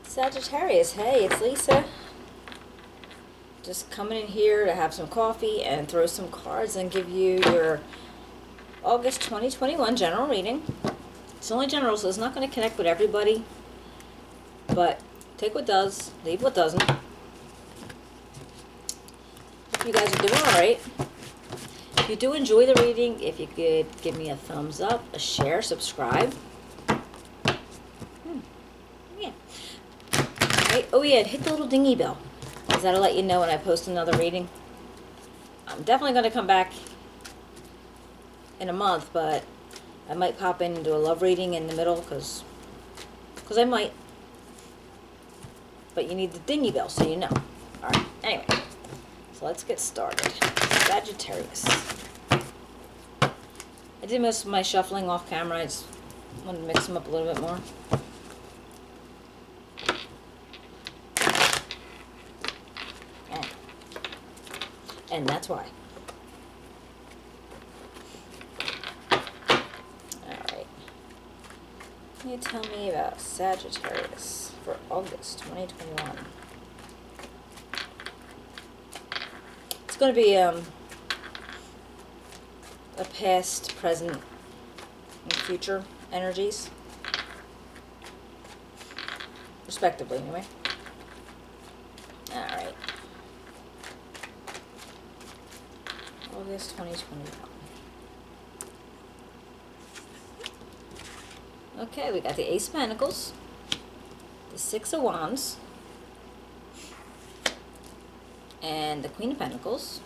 Sagittarius, hey, it's Lisa. Just coming in here to have some coffee and throw some cards and give you your August 2021 general reading. It's only general, so it's not going to connect with everybody, but take what does, leave what doesn't. Hope you guys are doing alright. If you do enjoy the reading, if you could give me a thumbs up, a share, subscribe. Yeah. Right. Oh yeah, hit the little dingy bell, because that'll let you know when I post another reading. I'm definitely going to come back in a month, but I might pop in and do a love reading in the middle, because I might. But you need the dingy bell so you know. Alright, anyway. So let's get started. Sagittarius. I did most of my shuffling off camera. I just wanted to mix them up a little bit more. And that's why. Alright. Can you tell me about Sagittarius for August 2021? It's going to be a past, present, and future energies. Respectively, anyway. Alright. August 2021. Okay, we got the Ace of Pentacles, the Six of Wands, and the Queen of Pentacles.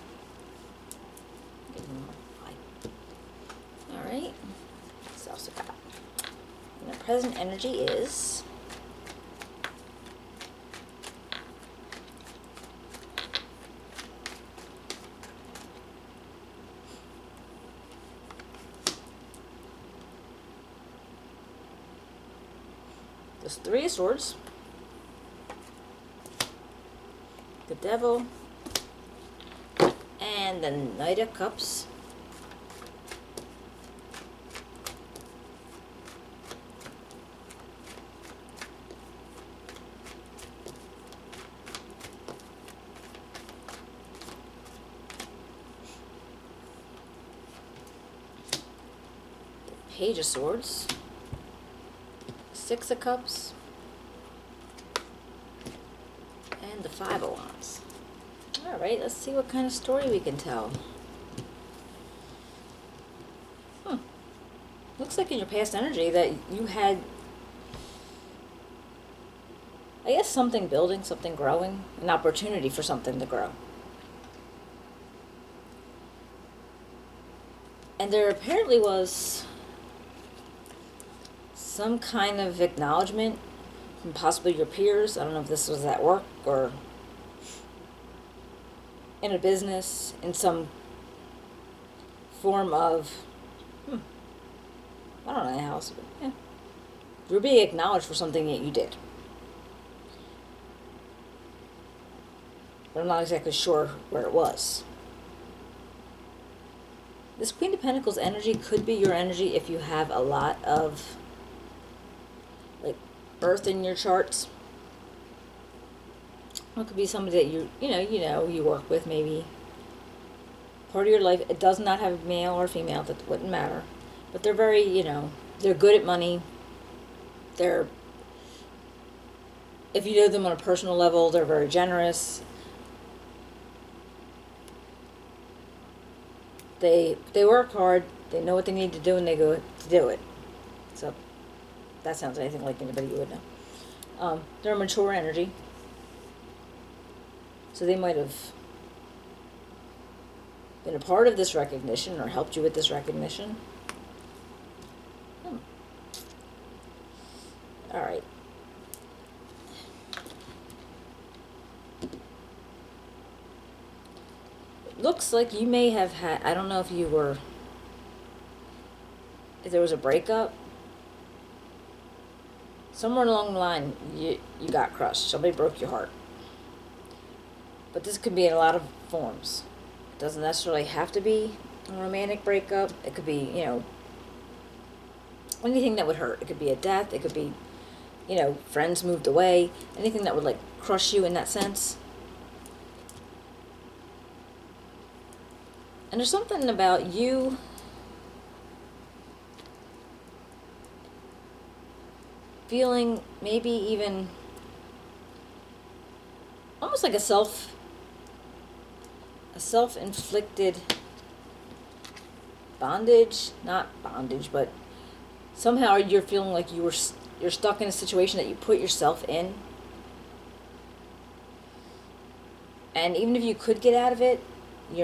Alright, so also got. And the present energy is there's Three of Swords, the Devil, and the Knight of Cups. The Page of Swords, Six of Cups, and the Five of Wands. Alright, let's see what kind of story we can tell. Looks like in your past energy that you had, I guess, something building, something growing, an opportunity for something to grow. And there apparently was some kind of acknowledgement from possibly your peers. I don't know if this was at work or in a business, in some form of, I don't know how else, but yeah. You're being acknowledged for something that you did. But I'm not exactly sure where it was. This Queen of Pentacles energy could be your energy if you have a lot of like earth in your charts. It could be somebody that you work with, maybe part of your life. It does not have male or female, that wouldn't matter, but they're very, they're good at money. They're, if you know them on a personal level, they're very generous. They work hard, they know what they need to do, and they go to do it. So that sounds anything like anybody you would know. They're a mature energy. So they might have been a part of this recognition or helped you with this recognition. Alright. It looks like you may have had, I don't know if there was a breakup. Somewhere along the line, you got crushed. Somebody broke your heart. But this could be in a lot of forms. It doesn't necessarily have to be a romantic breakup. It could be, anything that would hurt. It could be a death. It could be friends moved away, anything that would like crush you in that sense. And there's something about you feeling maybe even almost like a self-inflicted bondage, not bondage, but somehow you're feeling like you're stuck in a situation that you put yourself in. And even if you could get out of it, you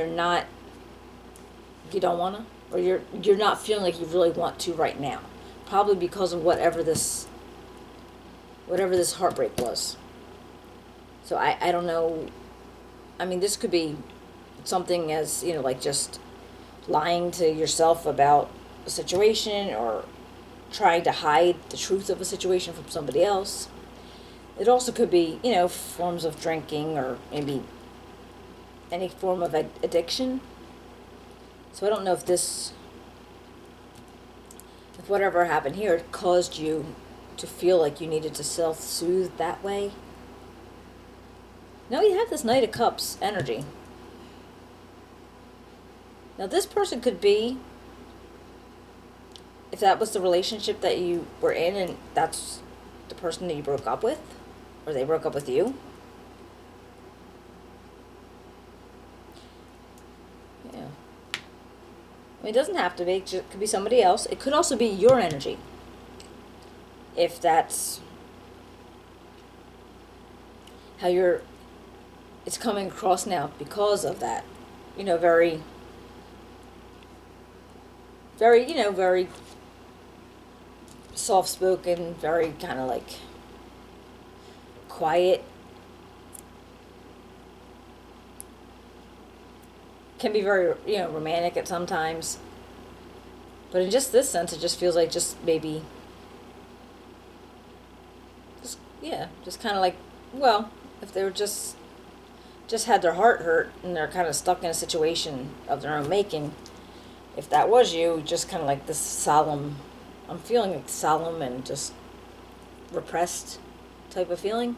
don't want to, or you're not feeling like you really want to right now, probably because of whatever this heartbreak was. So I don't know. I mean, this could be something as, like just lying to yourself about a situation, or trying to hide the truth of a situation from somebody else. It also could be, forms of drinking, or maybe any form of addiction. So I don't know if whatever happened here caused you to feel like you needed to self-soothe that way. Now you have this Knight of Cups energy. Now this person could be, if that was the relationship that you were in and that's the person that you broke up with, or they broke up with you. Yeah. I mean, it doesn't have to be. It could be somebody else. It could also be your energy. If that's how it's coming across now because of that. Very, very, very soft-spoken, very kind of like quiet. Can be very, romantic at sometimes. But in just this sense, it just feels like just maybe, just kind of like, well, if they were just had their heart hurt and they're kind of stuck in a situation of their own making, if that was you, just kind of like this solemn, I'm feeling like solemn and just repressed type of feeling.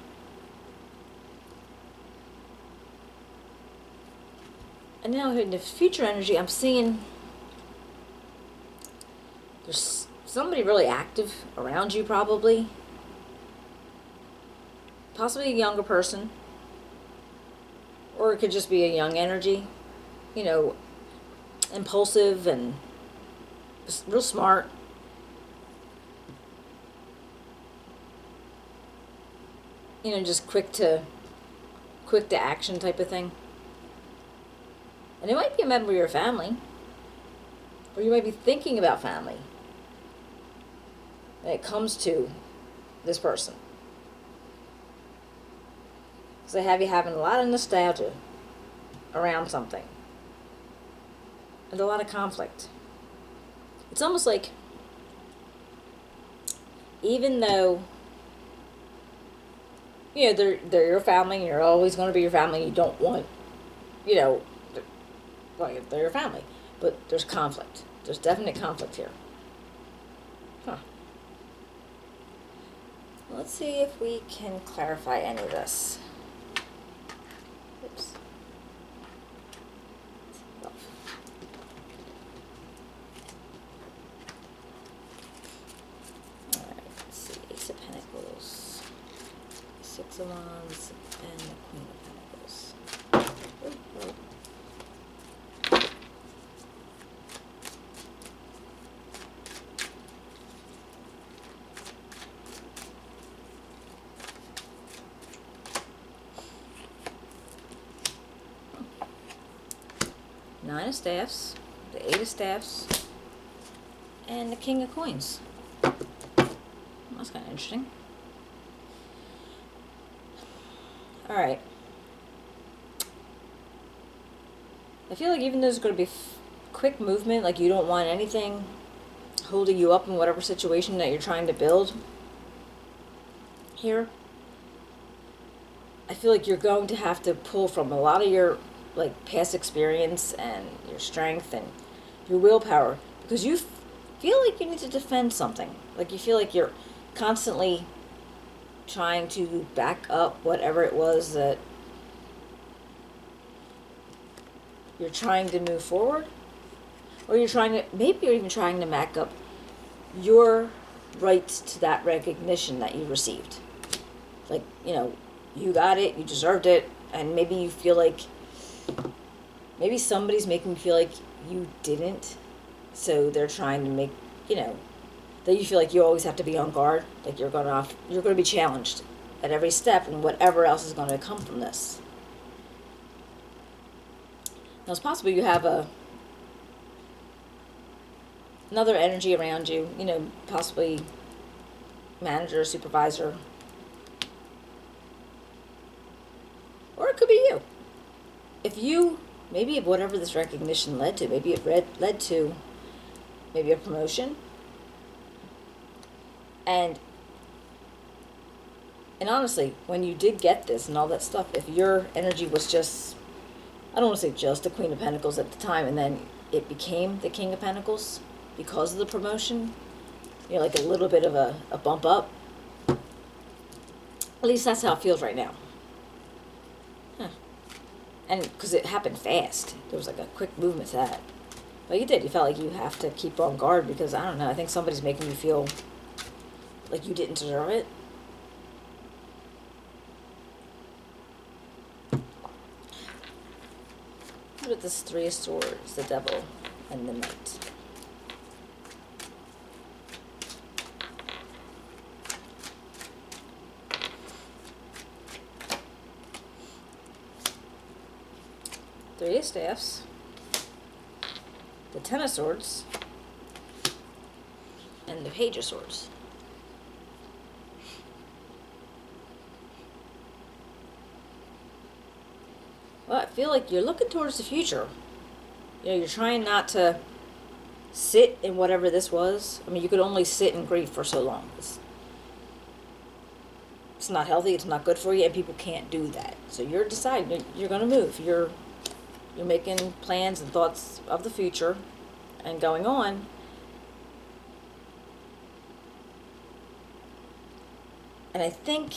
And now in the future energy, I'm seeing there's somebody really active around you, probably. Possibly a younger person. Or it could just be a young energy. Impulsive and real smart. Just quick to action type of thing. And it might be a member of your family. Or you might be thinking about family when it comes to this person. Because they have you having a lot of nostalgia around something. And a lot of conflict. It's almost like, even though, they're your family, and you're always going to be your family, you don't want, they're your family. But there's conflict. There's definite conflict here. Huh. Let's see if we can clarify any of this. Oops. Alright, let's see. Ace of Pentacles, Six of Wands, and the Queen of Pentacles. Ooh. Nine of Staffs, the Eight of Staffs, and the King of Coins. That's kind of interesting. Alright. I feel like even though there's going to be quick movement, like you don't want anything holding you up in whatever situation that you're trying to build here, I feel like you're going to have to pull from a lot of your past experience and your strength and your willpower, because you feel like you need to defend something. Like you feel like you're constantly trying to back up whatever it was that you're trying to move forward, or maybe you're even trying to back up your rights to that recognition that you received. Like, you got it, you deserved it, and maybe you feel like, maybe somebody's making you feel like you didn't, so they're trying to make, that you feel like you always have to be on guard, like you're going to be challenged at every step, and whatever else is going to come from this. Now, it's possible you have another energy around you, possibly manager, supervisor, or it could be you. Maybe whatever this recognition led to, maybe it led to maybe a promotion. And honestly, when you did get this and all that stuff, if your energy was just, I don't want to say just the Queen of Pentacles at the time, and then it became the King of Pentacles because of the promotion, like a little bit of a bump up. At least that's how it feels right now. And because it happened fast. There was like a quick movement to that. But you did. You felt like you have to keep on guard because, I don't know, I think somebody's making you feel like you didn't deserve it. What about this Three of Swords, the Devil, and the Knight? Three of Staffs, the Ten of Swords, and the Page of Swords. Well, I feel like you're looking towards the future. You're trying not to sit in whatever this was. I mean, you could only sit in grief for so long. It's not healthy, it's not good for you, and people can't do that. So you're deciding you're going to move. You're making plans and thoughts of the future and going on. And I think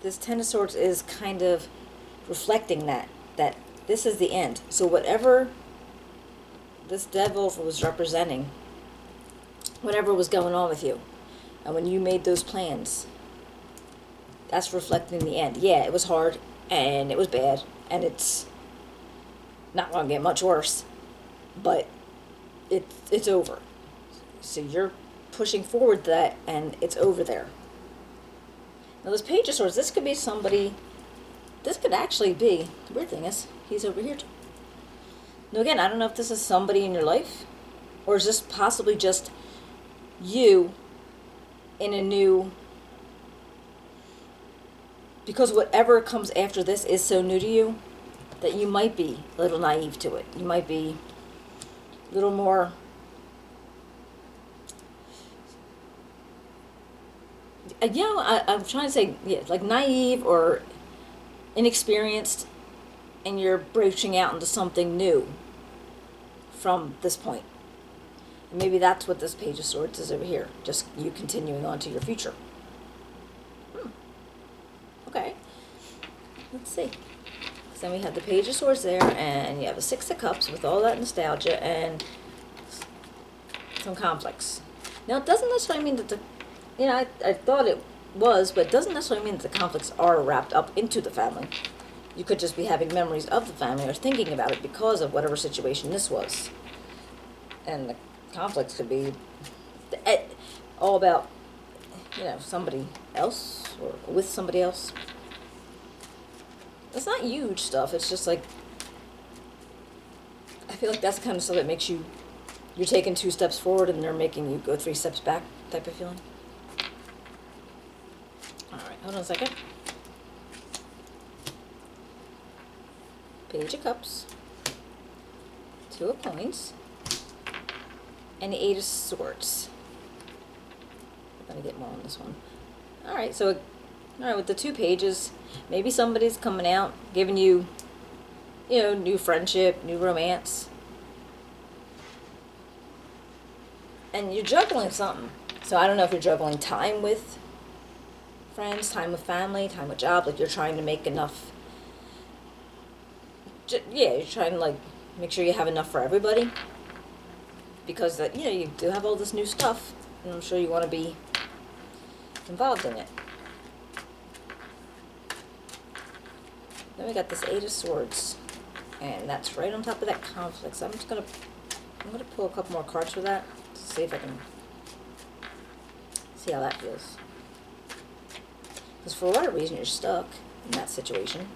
this Ten of Swords is kind of reflecting that this is the end. So whatever this devil was representing, whatever was going on with you, and when you made those plans, that's reflecting the end. Yeah, it was hard, and it was bad, and it's not going to get much worse, but it's over. So you're pushing forward that, and it's over there. Now this Page of Swords, this could be somebody, this could actually be, the weird thing is, he's over here too. Now again, I don't know if this is somebody in your life, or is this possibly just you in a new, because whatever comes after this is so new to you, that you might be a little naive to it. You might be a little more, I'm trying to say, like naive or inexperienced, and you're branching out into something new from this point. And maybe that's what this Page of Swords is over here, just you continuing on to your future. Okay, let's see. So then we have the Page of Swords there, and you have a Six of Cups with all that nostalgia and some conflicts. Now, it doesn't necessarily mean that I thought it was, but it doesn't necessarily mean that the conflicts are wrapped up into the family. You could just be having memories of the family or thinking about it because of whatever situation this was. And the conflicts could be all about, somebody else or with somebody else. It's not huge stuff. It's just like, I feel like that's the kind of stuff that makes you're taking 2 steps forward and they're making you go 3 steps back type of feeling. Alright, hold on a second. Page of Cups, 2 of Coins, and the 8 of Swords. I'm going to get more on this one. Alright, so with the 2 pages, maybe somebody's coming out, giving you, new friendship, new romance. And you're juggling something. So I don't know if you're juggling time with friends, time with family, time with job. Like you're trying to make enough. Yeah, you're trying to like make sure you have enough for everybody. Because that you do have all this new stuff, and I'm sure you want to be involved in it. Then we got this Eight of Swords, and that's right on top of that conflict. So I'm gonna pull a couple more cards for that to see if I can see how that feels. Because for whatever reason you're stuck in that situation.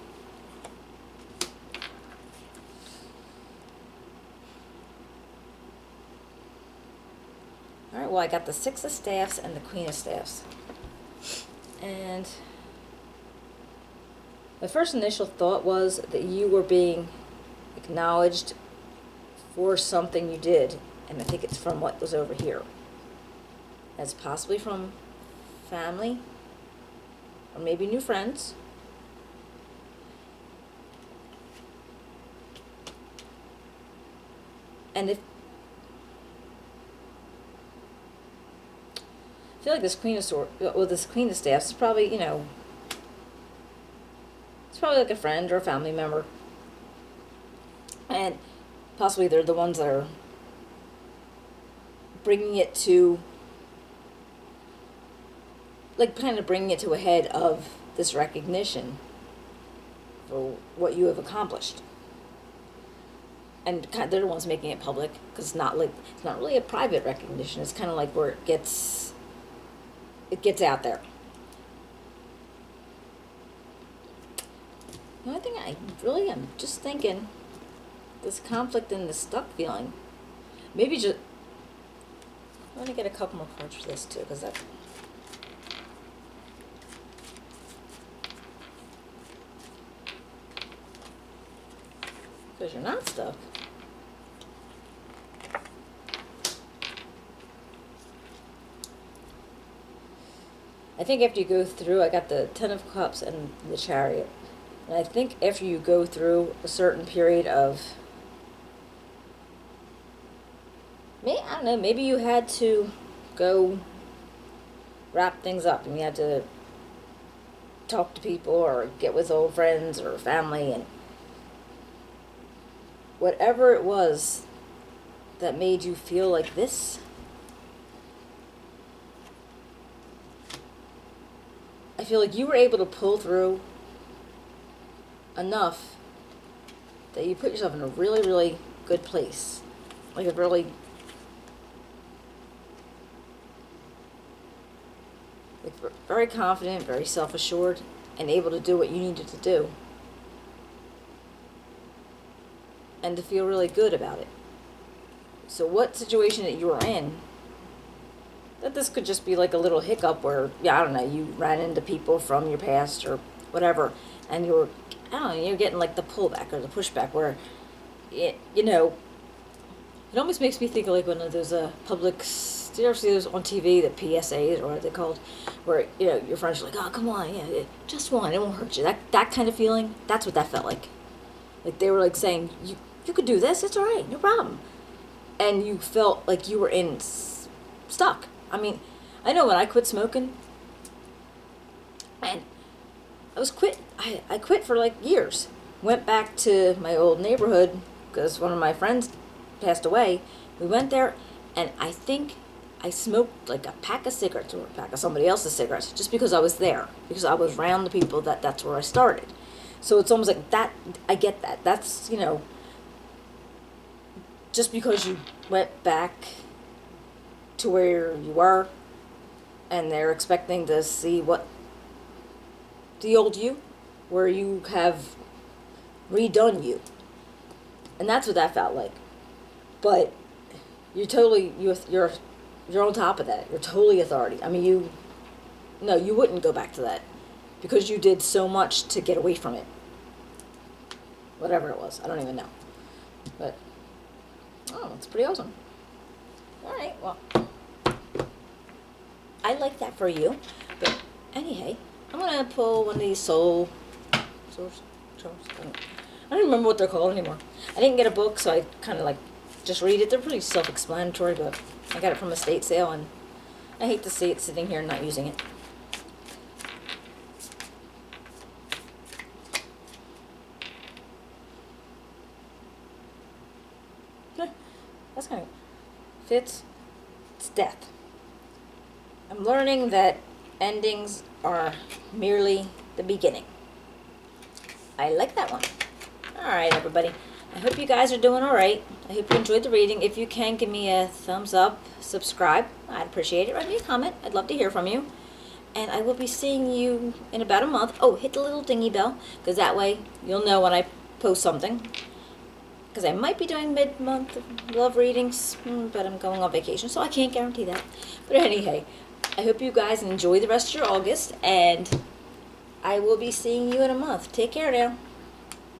Alright, well I got the Six of Staffs and the Queen of Staffs. And my first initial thought was that you were being acknowledged for something you did. And I think it's from what was over here. That's possibly from family. Or maybe new friends. And if I feel like this Queen of Swords, well, this Queen of Staffs is probably, it's probably like a friend or a family member. And possibly they're the ones that are bringing it to, like kind of bringing it to a head of this recognition for what you have accomplished. And they're the ones making it public, because it's not really a private recognition. It's kind of like where it gets out there. The only thing I'm just thinking, this conflict and the stuck feeling, maybe just, I want to get a couple more cards for this too, because you're not stuck. I think after you go through, I got the Ten of Cups and the Chariot. And I think after you go through a certain period of, I don't know, maybe you had to go wrap things up and you had to talk to people or get with old friends or family, and whatever it was that made you feel like this, I feel like you were able to pull through enough that you put yourself in a really, really good place. Like a really, very confident, very self-assured, and able to do what you needed to do. And to feel really good about it. So what situation that you were in, that this could just be like a little hiccup where, I don't know, you ran into people from your past or whatever, and you're getting like the pullback or the pushback where, it almost makes me think of like one of those public, do you ever see those on TV, the PSAs, or what are they called, where, your friends are like, oh, come on, just one, it won't hurt you. That kind of feeling, that's what that felt like. Like they were like saying, you could do this, it's all right, no problem. And you felt like you were stuck. I mean, I know when I quit smoking, and I quit for like years. Went back to my old neighborhood because one of my friends passed away. We went there, and I think I smoked like a pack of cigarettes or a pack of somebody else's cigarettes just because I was there, because I was around the people that's where I started. So it's almost like that, I get that. That's, just because you went back to where you were and they're expecting to see what the old you, where you have redone you. And that's what that felt like. But you're on top of that. You're totally authority. I mean, you wouldn't go back to that because you did so much to get away from it. Whatever it was, I don't even know. But it's pretty awesome. All right, well, I like that for you. But anyway, I'm gonna pull one of these soul. I don't remember what they're called anymore. I didn't get a book, so I kind of like just read it. They're pretty self-explanatory, but I got it from a estate sale, and I hate to see it sitting here and not using it. That's kind of fits. It's death. I'm learning that endings are merely the beginning. I like that one. All right, everybody. I hope you guys are doing all right. I hope you enjoyed the reading. If you can, give me a thumbs up, subscribe. I'd appreciate it. Write me a comment. I'd love to hear from you. And I will be seeing you in about a month. Oh, hit the little dingy bell, because that way you'll know when I post something. Because I might be doing mid-month love readings, but I'm going on vacation, so I can't guarantee that. But anyway, I hope you guys enjoy the rest of your August, and I will be seeing you in a month. Take care now.